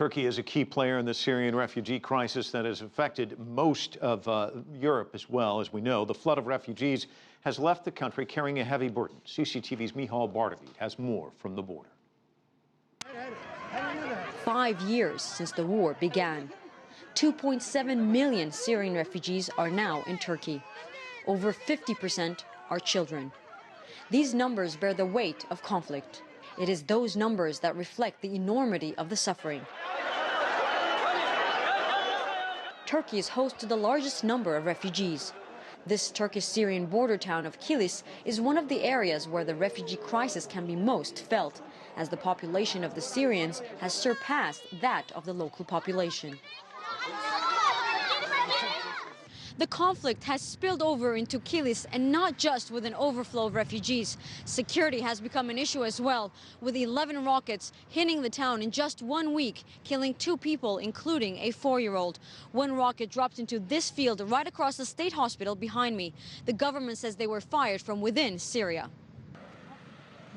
Turkey is a key player in the Syrian refugee crisis that has affected most of Europe as well. As we know, the flood of refugees has left the country carrying a heavy burden. CCTV's Mihal Bardavid has more from the border. 5 years since the war began. 2.7 million Syrian refugees are now in Turkey. Over 50% are children. These numbers bear the weight of conflict. It is those numbers that reflect the enormity of the suffering. Turkey is host to the largest number of refugees. This Turkish-Syrian border town of Kilis is one of the areas where the refugee crisis can be most felt, as the population of the Syrians has surpassed that of the local population. The conflict has spilled over into Kilis, and not just with an overflow of refugees. Security has become an issue as well, with 11 rockets hitting the town in just 1 week, killing 2 people, including a 4-year-old. One rocket dropped into this field right across the state hospital behind me. The government says they were fired from within Syria.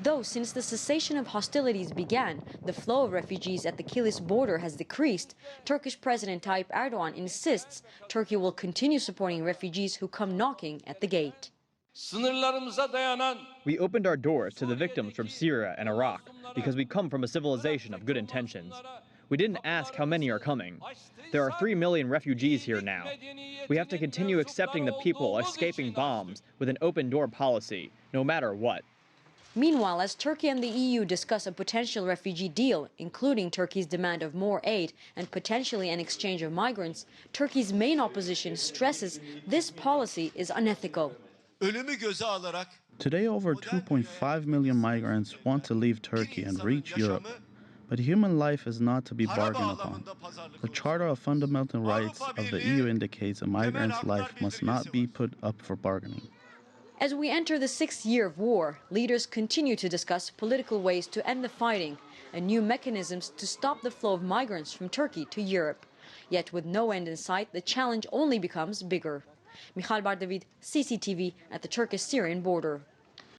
Though since the cessation of hostilities began, the flow of refugees at the Kilis border has decreased, Turkish President Tayyip Erdogan insists Turkey will continue supporting refugees who come knocking at the gate. We opened our doors to the victims from Syria and Iraq because we come from a civilization of good intentions. We didn't ask how many are coming. There are 3 million refugees here now. We have to continue accepting the people escaping bombs with an open-door policy, no matter what. Meanwhile, as Turkey and the EU discuss a potential refugee deal, including Turkey's demand of more aid and potentially an exchange of migrants, Turkey's main opposition stresses this policy is unethical. Today, over 2.5 million migrants want to leave Turkey and reach Europe. But human life is not to be bargained upon. The Charter of Fundamental Rights of the EU indicates a migrant's life must not be put up for bargaining. As we enter the 6th year of war, leaders continue to discuss political ways to end the fighting and new mechanisms to stop the flow of migrants from Turkey to Europe. Yet with no end in sight, the challenge only becomes bigger. Mihal Bardavid, CCTV at the Turkish-Syrian border.